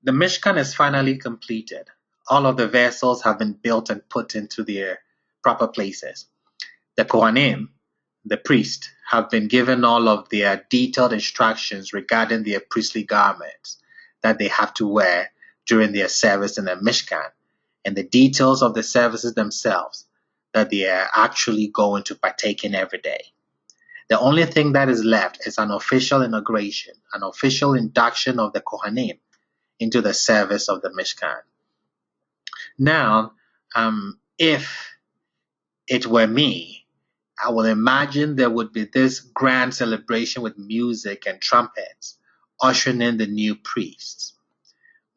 The Mishkan is finally completed. All of the vessels have been built and put into their proper places. The Kohanim, the priest, have been given all of their detailed instructions regarding their priestly garments that they have to wear during their service in the Mishkan, and the details of the services themselves that they are actually going to partake in every day. The only thing that is left is an official inauguration, an official induction of the Kohanim into the service of the Mishkan. Now, if it were me, I will imagine there would be this grand celebration with music and trumpets ushering in the new priests.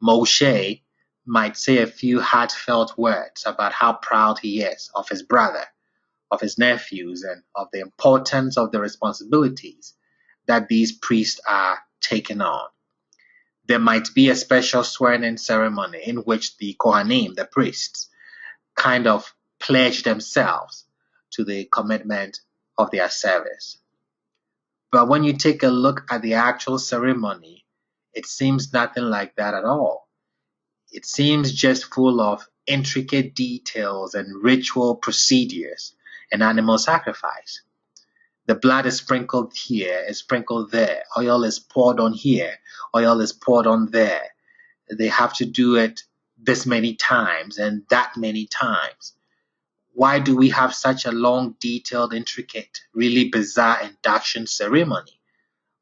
Moshe might say a few heartfelt words about how proud he is of his brother, of his nephews, and of the importance of the responsibilities that these priests are taking on. There might be a special swearing-in ceremony in which the Kohanim, the priests, kind of pledge themselves to the commitment of their service. But when you take a look at the actual ceremony, it seems nothing like that at all. It seems just full of intricate details and ritual procedures and animal sacrifice. The blood is sprinkled here, is sprinkled there. Oil is poured on here, oil is poured on there. They have to do it this many times and that many times. Why do we have such a long, detailed, intricate, really bizarre induction ceremony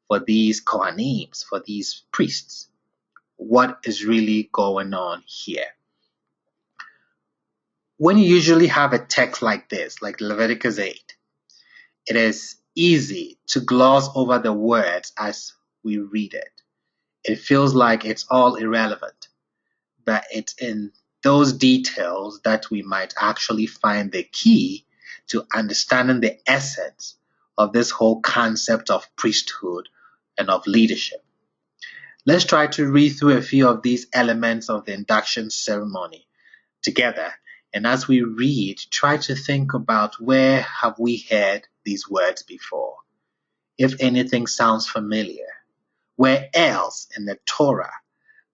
for these Kohanim, for these priests? What is really going on here? When you usually have a text like this, like Leviticus 8, it is easy to gloss over the words as we read it. It feels like it's all irrelevant, but it's in those details that we might actually find the key to understanding the essence of this whole concept of priesthood and of leadership. Let's try to read through a few of these elements of the induction ceremony together. And as we read, try to think about where have we heard these words before. If anything sounds familiar, where else in the Torah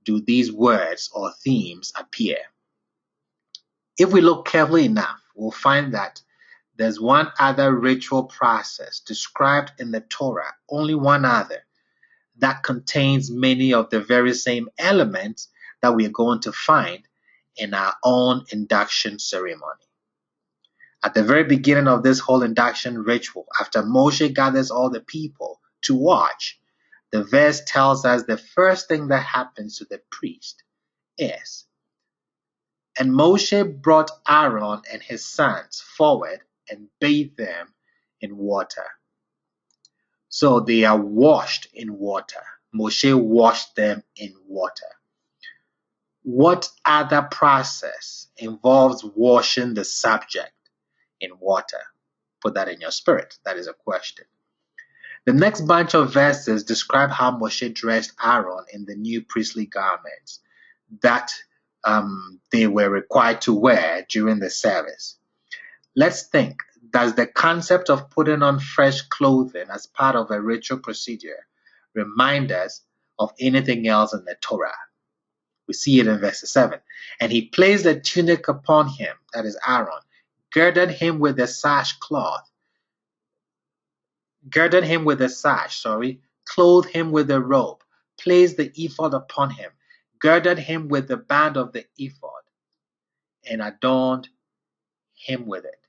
do these words or themes appear? If we look carefully enough, we'll find that there's one other ritual process described in the Torah, only one other, that contains many of the very same elements that we are going to find in our own induction ceremony. At the very beginning of this whole induction ritual, after Moshe gathers all the people to watch, the verse tells us the first thing that happens to the priest is, "And Moshe brought Aaron and his sons forward and bathed them in water." So they are washed in water. Moshe washed them in water. What other process involves washing the subject in water? Put that in your spirit. That is a question. The next bunch of verses describe how Moshe dressed Aaron in the new priestly garments that they were required to wear during the service. Let's think, does the concept of putting on fresh clothing as part of a ritual procedure remind us of anything else in the Torah? We see it in verse 7. "And he placed a tunic upon him," that is Aaron, "girded him with a sash, clothed him with a robe, placed the ephod upon him, girded him with the band of the ephod, and adorned him with it."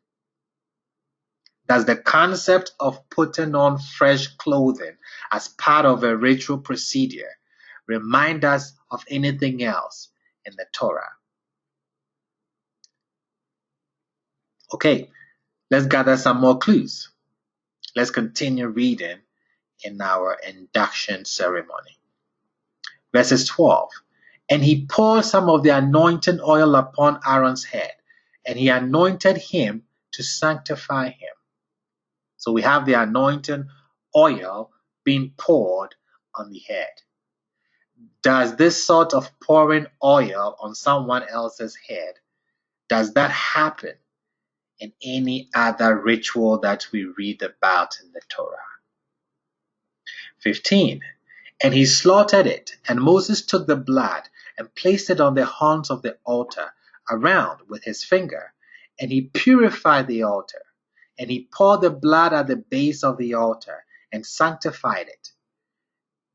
Does the concept of putting on fresh clothing as part of a ritual procedure remind us of anything else in the Torah? Okay, let's gather some more clues. Let's continue reading in our induction ceremony. Verses 12. "And he poured some of the anointing oil upon Aaron's head, and he anointed him to sanctify him." So we have the anointing oil being poured on the head. Does this sort of pouring oil on someone else's head, does that happen in any other ritual that we read about in the Torah? 15. "And he slaughtered it, and Moses took the blood and placed it on the horns of the altar around with his finger, and he purified the altar, and he poured the blood at the base of the altar and sanctified it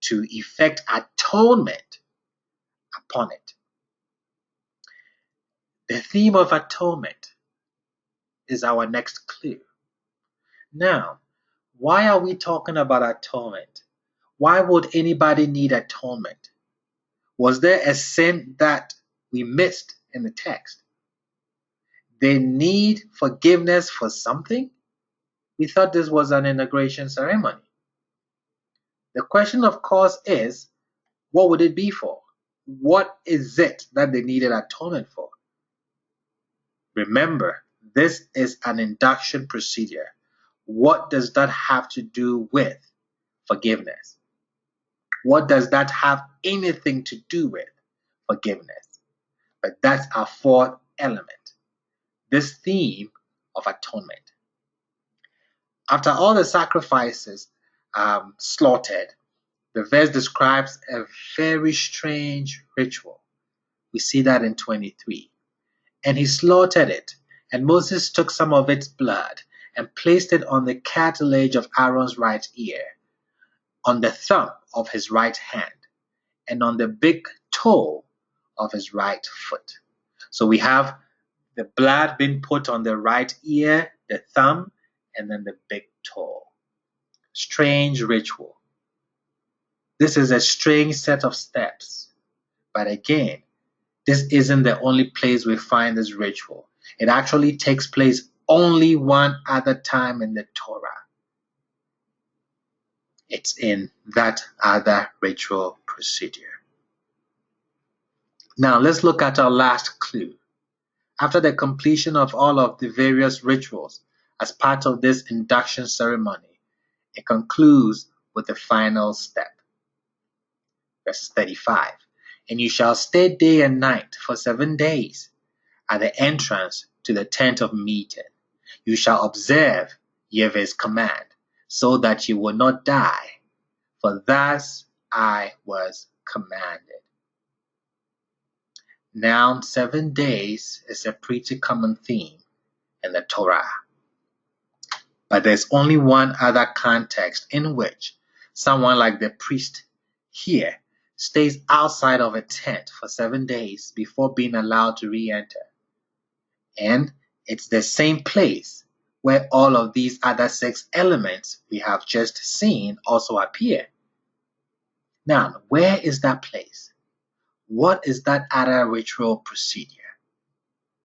to effect atonement upon it. The theme of atonement is our next clue. Now, why are we talking about atonement? Why would anybody need atonement? Was there a sin that we missed in the text? They need forgiveness for something? We thought this was an inauguration ceremony. The question, of course, is, what would it be for? What is it that they needed atonement for? Remember, this is an induction procedure. What does that have to do with forgiveness? What does that have anything to do with forgiveness? But that's our fourth element, this theme of atonement. After all the sacrifices slaughtered, the verse describes a very strange ritual. We see that in 23. And he slaughtered it, and Moses took some of its blood and placed it on the cartilage of Aaron's right ear, on the thumb of his right hand, and on the big toe of his right foot. So we have the blood being put on the right ear, the thumb, and then the big toe. Strange ritual. This is a strange set of steps. But again, this isn't the only place we find this ritual. It actually takes place only one other time in the Torah. It's in that other ritual procedure. Now let's look at our last clue. After the completion of all of the various rituals as part of this induction ceremony, it concludes with the final step. Verse 35. And you shall stay day and night for 7 days at the entrance to the tent of meeting. You shall observe Yahweh's command, so that you will not die, for thus I was commanded. Now, 7 days is a pretty common theme in the Torah. But there's only one other context in which someone like the priest here stays outside of a tent for 7 days before being allowed to re-enter. And it's the same place where all of these other 6 elements we have just seen also appear. Now, where is that place? What is that other ritual procedure?